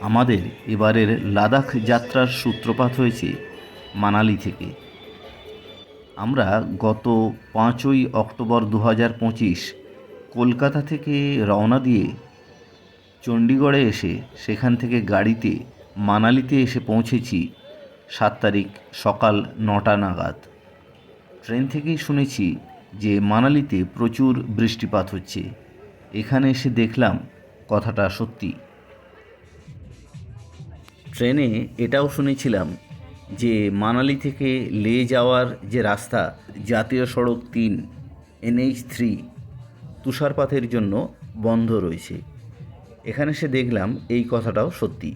আমাদের এবারের লাদাখ যাত্রার সূত্রপাত হয়েছে মানালি থেকে। আমরা গত 5ই অক্টোবর 2025 কলকাতা থেকে রওনা দিয়ে চণ্ডীগড়ে এসে সেখান থেকে গাড়িতে মানালিতে এসে পৌঁছেছি 7 তারিখ সকাল 9টা নাগাদ। ট্রেন থেকেই শুনেছি যে মানালিতে প্রচুর বৃষ্টিপাত হচ্ছে। এখানে এসে দেখলাম কথাটা সত্যি। ট্রেনে এটাও শুনেছিলাম যে মানালি থেকে লে যাওয়ার যে রাস্তা, জাতীয় সড়ক 3 NH3 তুষারপাতের জন্য বন্ধ রয়েছে। এখানে এসে দেখলাম এই কথাটাও সত্যি,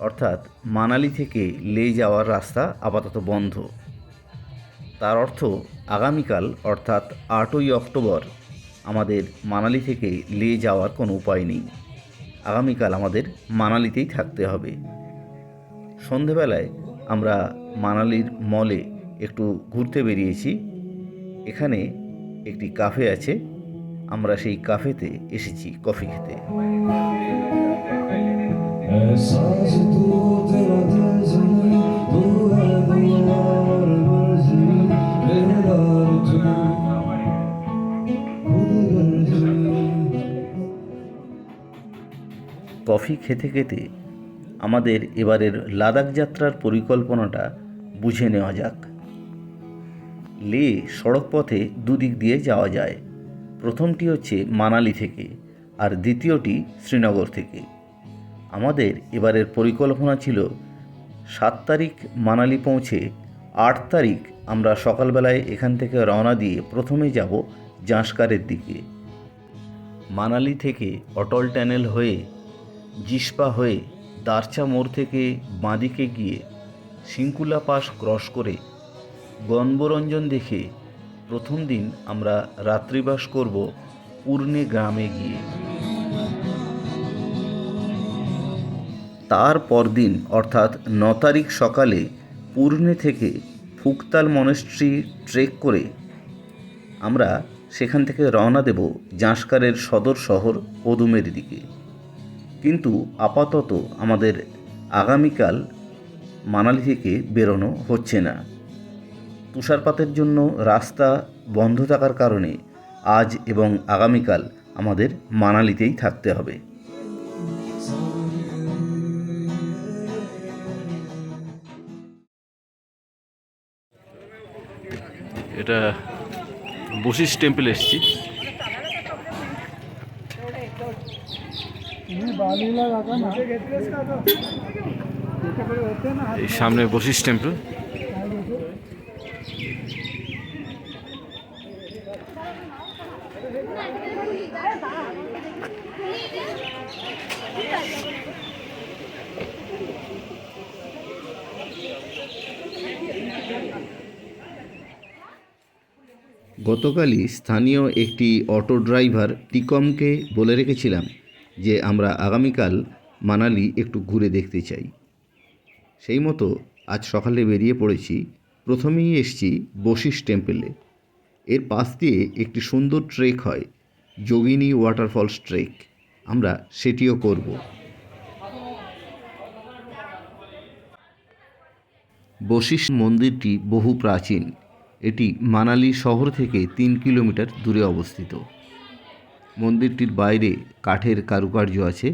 অর্থাৎ মানালি থেকে লে যাওয়ার রাস্তা আপাতত বন্ধ। তার অর্থ আগামীকাল অর্থাৎ 8ই অক্টোবর আমাদের মানালি থেকে লে যাওয়ার কোনো উপায় নেই। আগামীকাল আমাদের মানালিতেই থাকতে হবে। সন্ধেবেলায় আমরা মানালির মলে একটু ঘুরতে বেরিয়েছি। এখানে একটি কাফে আছে, আমরা সেই কাফেতে এসেছি কফি খেতে। কফি খেতে খেতে আমাদের এবারের লাদাখ যাত্রার পরিকল্পনাটা বুঝে নেওয়া যাক। লে সড়কপথে দুদিক দিয়ে যাওয়া যায়। প্রথমটি হচ্ছে মানালি থেকে, আর দ্বিতীয়টি শ্রীনগর থেকে। আমাদের এবারের পরিকল্পনা ছিল 7 তারিখ মানালি পৌঁছে 8 তারিখ আমরা সকালবেলায় এখান থেকে রওনা দিয়ে প্রথমে যাব জাঁসকারের দিকে। মানালি থেকে অটল টানেল হয়ে, জিসপা হয়ে, দারচা মোড় থেকে বাঁদিকে গিয়ে সিংকুলা পাস ক্রস করে বনবরঞ্জন দেখে প্রথম দিন আমরা রাত্রিবাস করব পুর্নে গ্রামে গিয়ে। তার পরদিন অর্থাৎ 9 তারিখ সকালে পুর্নে থেকে ফুকতাল মনেস্ট্রি ট্রেক করে আমরা সেখান থেকে রওনা দেব জাঁসকারের সদর শহর পদুমের দিকে। কিন্তু আপাতত আমাদের আগামীকাল মানালি থেকে বেরোনো হচ্ছে না। তুষারপাতের জন্য রাস্তা বন্ধ থাকার কারণে আজ এবং আগামীকাল আমাদের মানালিতেই থাকতে হবে। এটা বশিষ্ঠ টেম্পল এসেছি। এই সামনে বশিষ্ঠ টেম্পল। গতকালই স্থানীয় একটি অটো ড্রাইভার টিকমকে বলে রেখেছিলাম যে আমরা আগামীকাল মানালি একটু ঘুরে দেখতে চাই। সেই মতো আজ সকালে বেরিয়ে পড়েছি। প্রথমেই এসছি বশিষ্ঠ টেম্পলে। এর পাশ দিয়ে একটি সুন্দর ট্রেক হয়, যোগিনী ওয়াটারফলস ট্রেক। আমরা সেটিও করব। বশিষ্ঠ মন্দিরটি বহু প্রাচীন। এটি মানালি শহর থেকে 3 কিলোমিটার দূরে অবস্থিত। মন্দিরটির বাইরে কাঠের কারুকার্য আছে।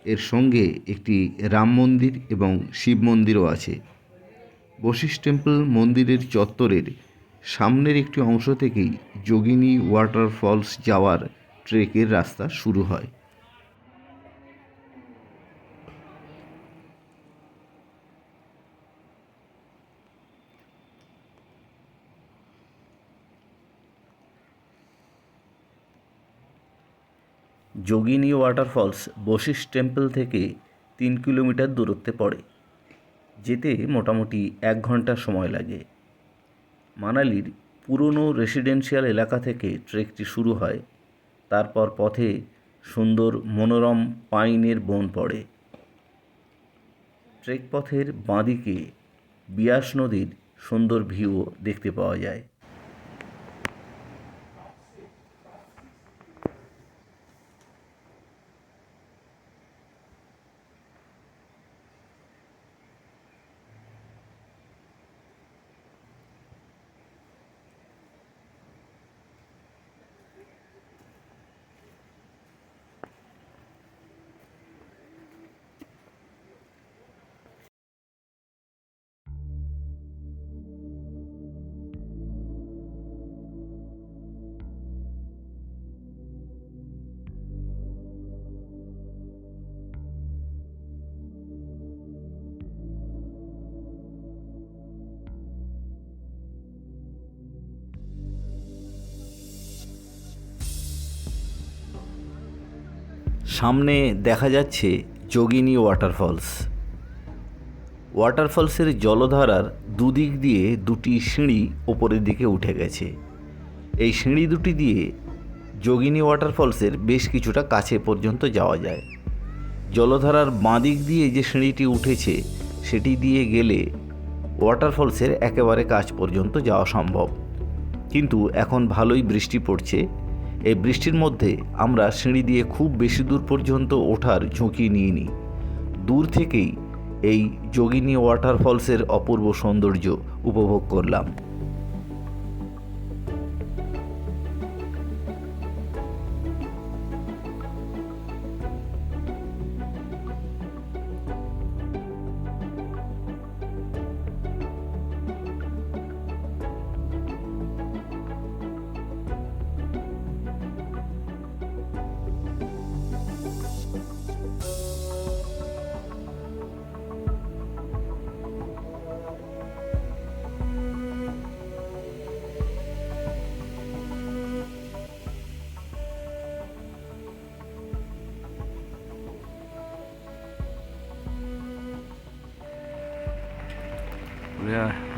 এর সঙ্গে একটি রাম মন্দির এবং শিব মন্দিরও আছে। বশিষ্ঠ টেম্পল মন্দিরের চত্বরের সামনের একটি অংশ থেকেই যোগিনী ওয়াটারফলস যাওয়ার ট্রেকের রাস্তা শুরু হয়। যোগিনী ওয়াটারফলস বশিষ্ঠ টেম্পল থেকে 3 কিলোমিটার দূরত্বে পড়ে। যেতে মোটামুটি 1 ঘন্টা সময় লাগে। মানালির পুরনো রেসিডেন্সিয়াল এলাকা থেকে ট্রেকটি শুরু হয়। তারপর পথে সুন্দর মনোরম পাইনের বন পড়ে। ট্রেক পথের বাঁদিকে বিয়াস নদীর সুন্দর ভিউও দেখতে পাওয়া যায়। সামনে দেখা যাচ্ছে যোগিনী ওয়াটারফলস। ওয়াটারফলসের জলধারার দুদিক দিয়ে দুটি সিঁড়ি ওপরের দিকে উঠে গেছে। এই সিঁড়ি দুটি দিয়ে যোগিনী ওয়াটারফলসের বেশ কিছুটা কাছে পর্যন্ত যাওয়া যায়। জলধারার বাঁ দিক দিয়ে যে সিঁড়িটি উঠেছে সেটি দিয়ে গেলে ওয়াটারফলসের একেবারে কাছ পর্যন্ত যাওয়া সম্ভব। কিন্তু এখন ভালোই বৃষ্টি পড়ছে। এই বৃষ্টির মধ্যে আমরা সিঁড়ি দিয়ে খুব বেশি দূর পর্যন্ত ওঠার ঝুঁকি নিইনি। দূর থেকেই এই যোগিনী ওয়াটারফলসের অপূর্ব সৌন্দর্য উপভোগ করলাম।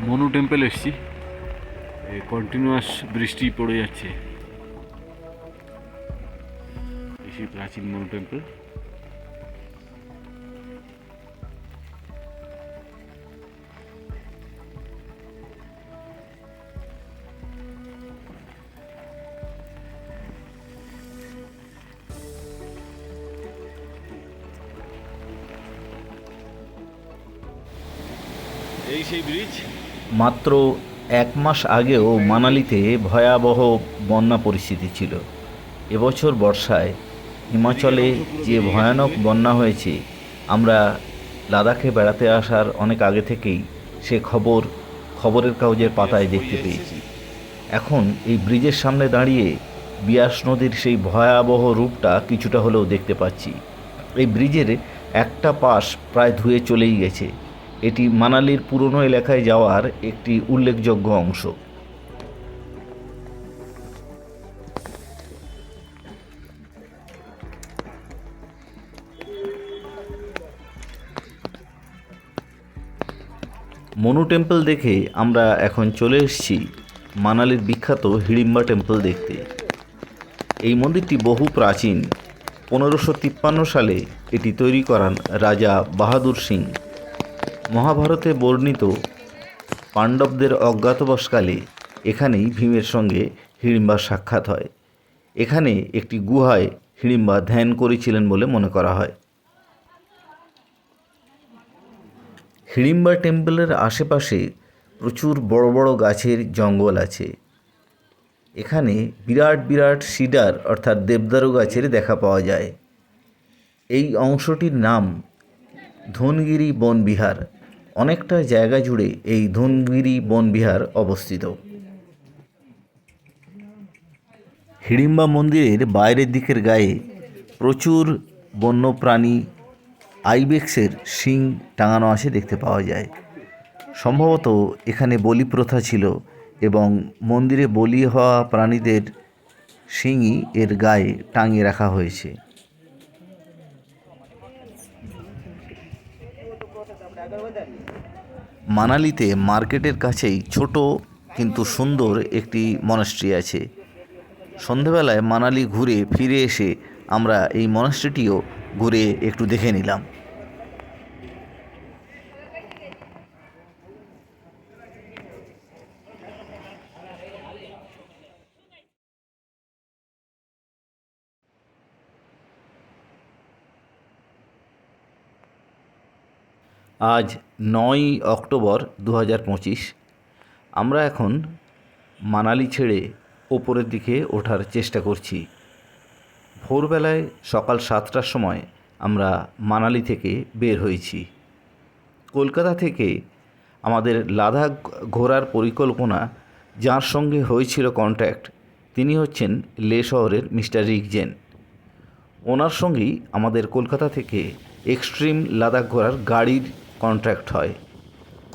মনু টেম্পল এসছি, কন্টিনিউয়াস বৃষ্টি পড়ে যাচ্ছে। বেশি প্রাচীন মনু টেম্পল। এই সেই ব্রিজ। মাত্র 1 মাস আগেও মানালিতে ভয়াবহ বন্যা পরিস্থিতি ছিল। এবছর বর্ষায় হিমাচলে যে ভয়ানক বন্যা হয়েছে, আমরা লাদাখে বেড়াতে আসার অনেক আগে থেকেই সে খবরের কাগজের পাতায় দেখতে পেয়েছি। এখন এই ব্রিজের সামনে দাঁড়িয়ে বিয়াস নদীর সেই ভয়াবহ রূপটা কিছুটা হলেও দেখতে পাচ্ছি। এই ব্রিজের একটা পাশ প্রায় ধুয়ে চলেই গেছে। এটি মানালির পুরনো এলাকায় যাওয়ার একটি উল্লেখযোগ্য অংশ। মনু টেম্পল দেখে আমরা এখন চলে এসেছি মানালির বিখ্যাত হিড়িম্বা টেম্পল দেখতে। এই মন্দিরটি বহু প্রাচীন। 1553 সালে এটি তৈরি করান রাজা বাহাদুর সিং। মহাভারতে বর্ণিত পাণ্ডবদের অজ্ঞাতবাসকালে এখানেই ভীমের সঙ্গে হিড়িম্বার সাক্ষাৎ হয়। এখানে একটি গুহায় হিড়িম্বা ধ্যান করেছিলেন বলে মনে করা হয়। হিড়িম্বা টেম্পলের আশেপাশে প্রচুর বড় বড় গাছের জঙ্গল আছে। এখানে বিরাট বিরাট সিডার অর্থাৎ দেবদারু গাছের দেখা পাওয়া যায়। এই অংশটির নাম ধনগিরি বনবিহার। অনেকটা জায়গা জুড়ে এই ধনগিরি বনবিহার অবস্থিত। হিড়িম্বা মন্দিরের বাইরের দিকের গায়ে প্রচুর বন্যপ্রাণী আইবেক্সের শিং টাঙানো আছে দেখতে পাওয়া যায়। সম্ভবত এখানে বলি প্রথা ছিল এবং মন্দিরে বলি হওয়া প্রাণীদের শিংই এর গায়ে টাঙিয়ে রাখা হয়েছে। মানালিতে মার্কেটের কাছেই ছোট কিন্তু সুন্দর একটি মনাস্ট্রি আছে। সন্ধেবেলায় মানালি ঘুরে ফিরে এসে আমরা এই মনাস্ট্রিটিও ঘুরে একটু দেখে নিলাম। আজ 9 অক্টোবর 2025। আমরা এখন মানালি ছেড়ে ওপরের দিকে ওঠার চেষ্টা করছি। ভোরবেলায় সকাল 7টার সময় আমরা মানালি থেকে বের হয়েছি। কলকাতা থেকে আমাদের লাদাখ ঘোরার পরিকল্পনা যার সঙ্গে হয়েছিল কন্ট্যাক্ট, তিনি হচ্ছেন লে শহরের মিস্টার রিকজেন। ওনার সঙ্গেই আমাদের কলকাতা থেকে এক্সট্রিম লাদাখ ঘোরার গাড়ির কন্ট্রাক্ট হয়।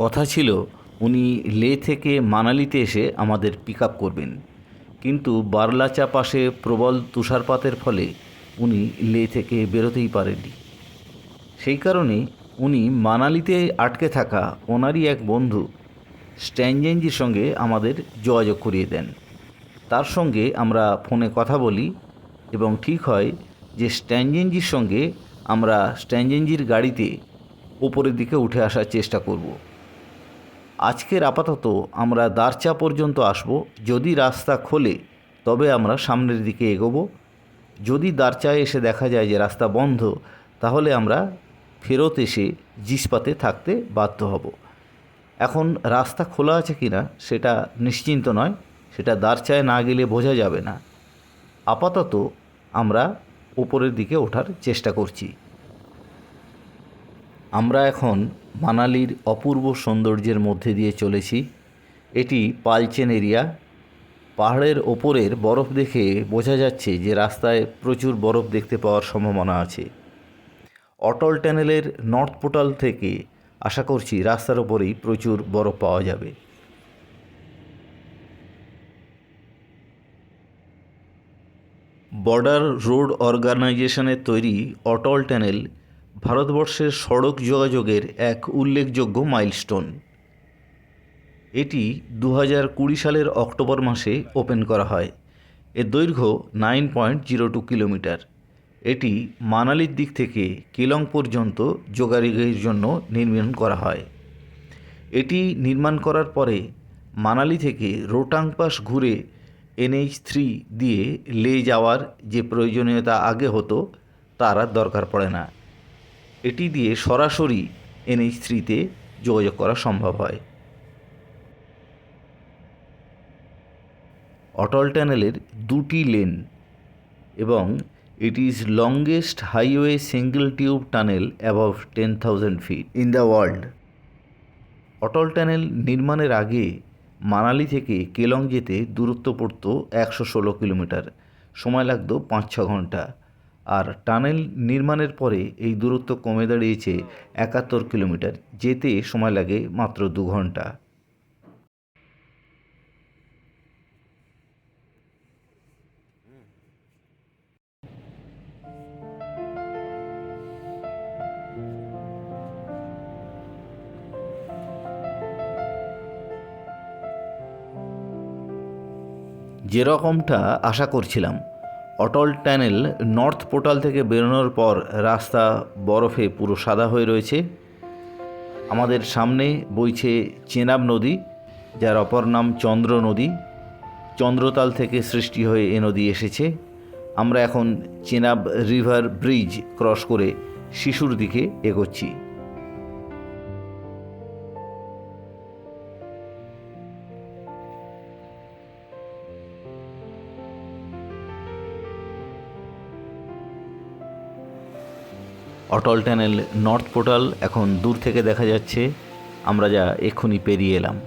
কথা ছিল উনি লে থেকে মানালিতে এসে আমাদের পিক আপ করবেন, কিন্তু বারলাচা পাশে প্রবল তুষারপাতের ফলে উনি লে থেকে বেরোতেই পারেননি। সেই কারণে উনি মানালিতে আটকে থাকা ওনারই এক বন্ধু স্ট্যানজেনজির সঙ্গে আমাদের যোগাযোগ করিয়ে দেন। তার সঙ্গে আমরা ফোনে কথা বলি এবং ঠিক হয় যে স্ট্যানজেনজির সঙ্গে আমরা স্ট্যানজেনজির গাড়িতে ওপরের দিকে উঠে আসার চেষ্টা করব। আজকের আপাতত আমরা দারচা পর্যন্ত আসব। যদি রাস্তা খোলে তবে আমরা সামনের দিকে এগোবো। যদি দারচায় এসে দেখা যায় যে রাস্তা বন্ধ, তাহলে আমরা ফেরত এসে জিসপাতে থাকতে বাধ্য হব। এখন রাস্তা খোলা আছে কি না সেটা নিশ্চিন্ত নয়, সেটা দারচায় না গেলে বোঝা যাবে না। আপাতত আমরা উপরের দিকে ওঠার চেষ্টা করছি। আমরা এখন মানালির অপূর্ব সৌন্দর্যের মধ্যে দিয়ে চলেছি। এটি পালচেন এরিয়া। পাহাড়ের ওপরের বরফ দেখে বোঝা যাচ্ছে যে রাস্তায় প্রচুর বরফ দেখতে পাওয়ার সম্ভাবনা আছে। অটল টানেলের নর্থ পোর্টাল থেকে আশা করছি রাস্তার ওপরেই প্রচুর বরফ পাওয়া যাবে। বর্ডার রোড অর্গানাইজেশনের তৈরি অটল টানেল ভারতবর্ষের সড়ক যোগাযোগের এক উল্লেখযোগ্য মাইলস্টোন। এটি 2020 সালের অক্টোবর মাসে ওপেন করা হয়। এর দৈর্ঘ্য 9.02 কিলোমিটার। এটি মানালির দিক থেকে কেলং পর্যন্ত যোগাযোগের জন্য নির্মাণ করা হয়। এটি নির্মাণ করার পরে মানালি থেকে রোটাং পাস ঘুরে NH3 দিয়ে লে যাওয়ার যে প্রয়োজনীয়তা আগে হতো তার আর দরকার পড়ে না। এটি দিয়ে সরাসরি NH3-তে যোগাযোগ করা সম্ভব হয়। অটল টানেলের 2টি লেন এবং it is longest highway single tube tunnel above 10,000 feet in the world. Atal tunnel নির্মাণের আগে মানালি থেকে কেলং যেতে দূরত্ব পড়ত 116 কিলোমিটার, সময় লাগত 5-6 ঘন্টা। আর টানেল নির্মাণের পরে এই দূরত্ব কমে দাঁড়িয়েছে 71 কিলোমিটার, যেতে সময় লাগে মাত্র 2 ঘন্টা। যেরকমটা আশা করছিলাম, অটল টানেল নর্থ পোর্টাল থেকে বেরোনোর পর রাস্তা বরফে পুরো সাদা হয়ে রয়েছে। আমাদের সামনে বইছে চেনাব নদী, যার অপর নাম চন্দ্র নদী। চন্দ্রতাল থেকে সৃষ্টি হয়ে এ নদী এসেছে। আমরা এখন চেনাব রিভার ব্রিজ ক্রস করে শিশুর দিকে এগোচ্ছি। অটল টানেল নর্থ পোর্টাল এখন দূর থেকে দেখা যাচ্ছে, আমরা যা এক্ষুনি পেরিয়ে এলাম।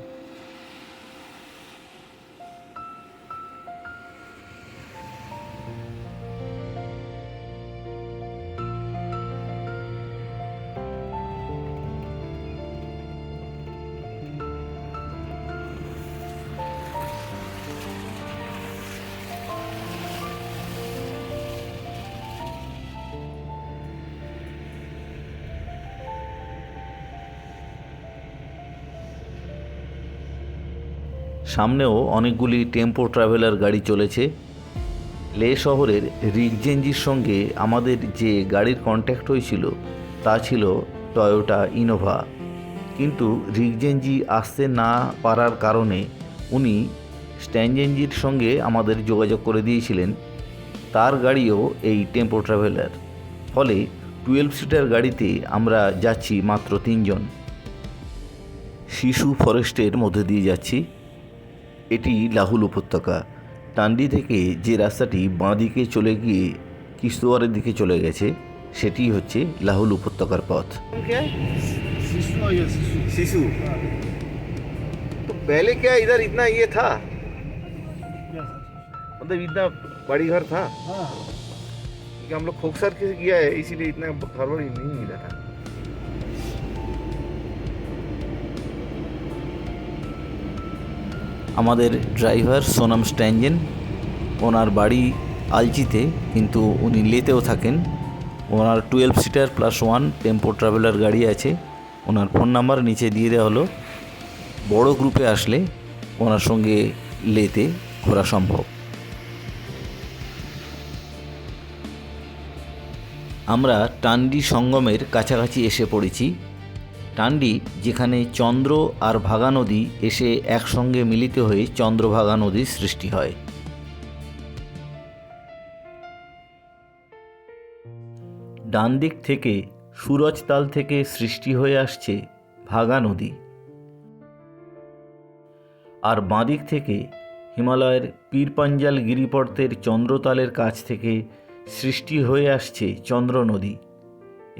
সামনেও অনেকগুলি টেম্পো ট্রাভেলার গাড়ি চলেছে। লে শহরের রিগজেনজির সঙ্গে আমাদের যে গাড়ির কন্ট্যাক্ট হয়েছিল তা ছিল টয়োটা ইনোভা, কিন্তু রিগজেনজি আসতে না পারার কারণে উনি স্ট্যানজেনজির সঙ্গে আমাদের যোগাযোগ করে দিয়েছিলেন তার গাড়িও এই টেম্পো ট্রাভেলার। ফলে 12 সিটার গাড়িতে আমরা যাচ্ছি মাত্র 3 জন। শিশু ফরেস্টের মধ্যে দিয়ে যাচ্ছি। এটি লাহুল উপত্যকা। টান্ডি থেকে যে রাস্তাটি বাঁদিকে চলে গিয়ে কিস্তোয়ারের দিকে চলে গেছে সেটি হচ্ছে লাহুল উপত্যকার পথ। শিশু তো पहले क्या इधर इतना ये था, मतलब इतना बड़ी घर था कि हम लोग खोखसर के किया है, इसीलिए इतना घर बड़ी नहीं मिला था। আমাদের ড্রাইভার সোনাম স্ট্যানজেন, ওনার বাড়ি আলচিতে, কিন্তু উনি লেতেও থাকেন। ওনার 12 সিটার +1 টেম্পো ট্রাভেলার গাড়ি আছে। ওনার ফোন নাম্বার নিচে দিয়ে দেওয়া হলো। বড় গ্রুপে আসলে ওনার সঙ্গে লেতে ঘোরা সম্ভব। আমরা টান্ডি সঙ্গমের কাছাকাছি এসে পড়েছি। টান্ডি, যেখানে চন্দ্র আর ভাগা নদী এসে একসঙ্গে মিলিত হয়ে চন্দ্রভাগা নদীর সৃষ্টি হয়। ডান দিক থেকে সুরজতাল থেকে সৃষ্টি হয়ে আসছে ভাগা নদী, আর বাঁ দিক থেকে হিমালয়ের পীরপাঞ্জাল গিরিপর্তের চন্দ্রতালের কাছ থেকে সৃষ্টি হয়ে আসছে চন্দ্র নদী,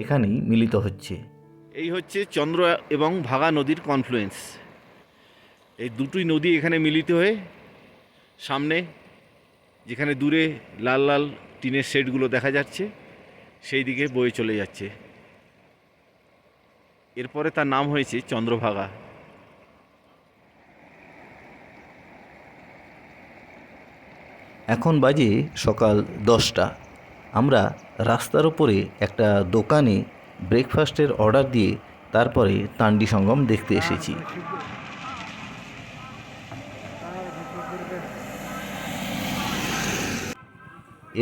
এখানেই মিলিত হচ্ছে। এই হচ্ছে চন্দ্র এবং ভাগা নদীর কনফ্লুয়েন্স। এই দুটোই নদী এখানে মিলিত হয়ে সামনে, যেখানে দূরে লাল লাল টিনের শেডগুলো দেখা যাচ্ছে, সেই দিকে বয়ে চলে যাচ্ছে। এরপরে তার নাম হয়েছে চন্দ্রভাগা। এখন বাজে সকাল 10টা। আমরা রাস্তার ওপরে একটা দোকানে ব্রেকফাস্টের অর্ডার দিয়ে তারপরে টান্ডি সঙ্গম দেখতে এসেছি।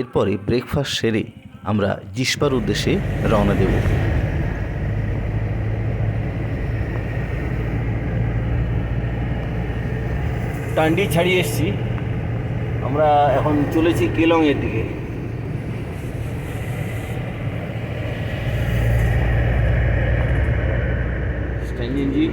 এরপরে ব্রেকফাস্ট সেরে আমরা জিসপার উদ্দেশ্যে রওনা দেব। টান্ডি ছাড়িয়ে এসেছি, আমরা এখন চলেছি কেলংয়ের দিকে। স্ট্যান্ডেনজি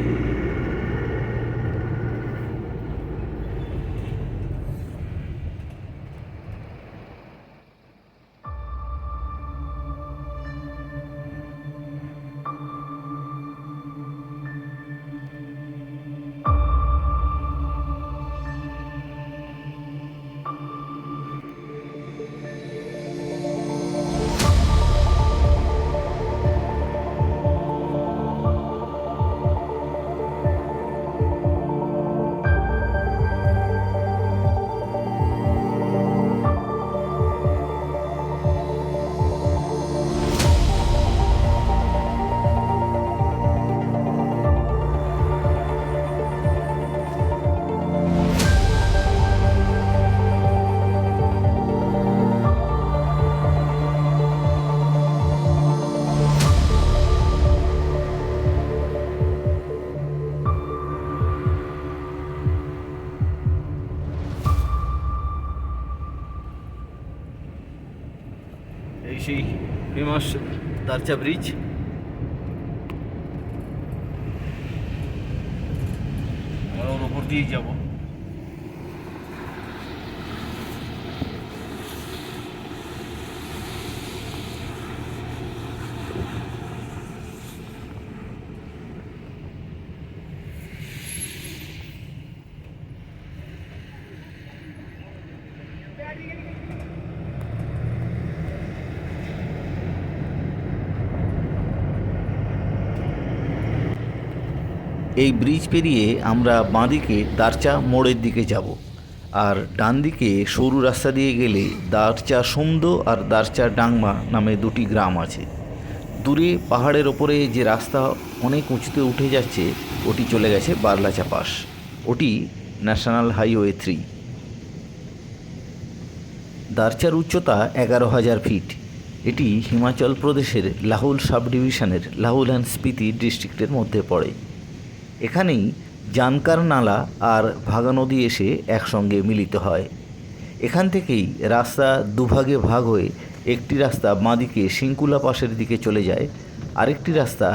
এই সেই ফেমাস দারচা ব্রিজ। আমরা ওর ওপর দিয়েই যাবো। এই ব্রিজ পেরিয়ে আমরা বাঁদিকে দারচা মোড়ের দিকে যাব, আর ডান দিকে সরু রাস্তা দিয়ে গেলে দারচা সোমদো আর দারচা ডাংমা নামে দুটি গ্রাম আছে। দূরে পাহাড়ের ওপরে যে রাস্তা অনেক উঁচুতে উঠে যাচ্ছে, ওটি চলে গেছে বারলাচা পাস। ওটি ন্যাশনাল হাইওয়ে 3। দারচার উচ্চতা 11,000 ফিট। এটি হিমাচল প্রদেশের লাহুল সাব ডিভিশনের লাহুল অ্যান্ড স্পিতি ডিস্ট্রিক্টের মধ্যে পড়ে। এখানেই জানকার নালা আর ভাগা নদী এসে একসঙ্গে মিলিত হয়। এখান থেকেই রাস্তা দুভাগে ভাগ হয়ে একটি রাস্তা বাঁদিকে সিংকুলা পাসের দিকে চলে যায়, আরেকটি রাস্তা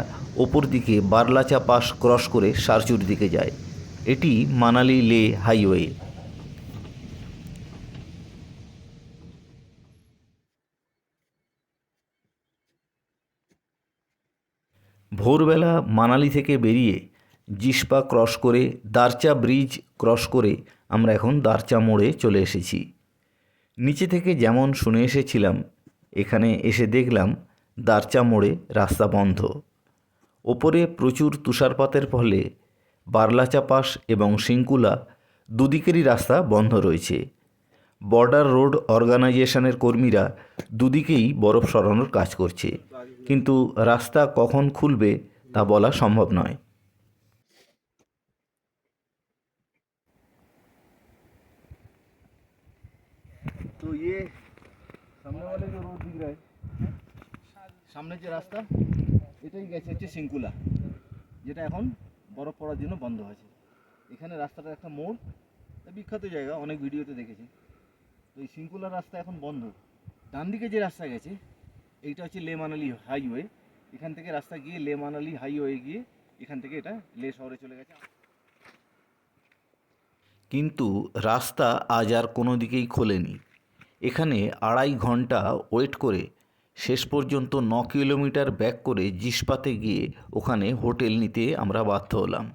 ওপর দিকে বারলাচা পাস ক্রস করে সারচুর দিকে যায়। এটি মানালি লে হাইওয়ে। ভোরবেলা মানালি থেকে বেরিয়ে জিসপা ক্রস করে দারচা ব্রিজ ক্রস করে আমরা এখন দারচা মোড়ে চলে এসেছি। নিচে থেকে যেমন শুনে এসেছিলাম, এখানে এসে দেখলাম দারচা মোড়ে রাস্তা বন্ধ। ওপরে প্রচুর তুষারপাতের ফলে বারলাচা পাস এবং সিংকুলা দুদিকেরই রাস্তা বন্ধ রয়েছে। বর্ডার রোড অর্গানাইজেশনের কর্মীরা দুদিকেই বরফ সরানোর কাজ করছে, কিন্তু রাস্তা কখন খুলবে তা বলা সম্ভব নয়। तो ये सामने वाले जो रोड दिख रहा है, সামনে যে রাস্তা এটাই গেছে হচ্ছে সিঙ্কুলা, যেটা এখন বরফ পড়ার জন্য বন্ধ আছে। এখানে রাস্তাটার একটা মোড়, বিখ্যাত জায়গা, অনেক ভিডিওতে দেখেছি। তো এই সিঙ্কুলা রাস্তা এখন বন্ধ। ডান দিকে যে রাস্তা গেছে এইটা হচ্ছে লে মানালি হাইওয়ে। এখান থেকে রাস্তা গিয়ে লে মানালি হাইওয়ে গিয়ে এখান থেকে এটা লে শহরে চলে গেছে। কিন্তু রাস্তা আজ আর কোনো দিকেই খোলেনি। এখানে 2.5 ঘন্টা ওয়েট করে শেষ পর্যন্ত 9 কিলোমিটার ব্যাক করে জিসপাতে গিয়ে ওখানে হোটেল নিতে আমরা বাধ্য হলাম।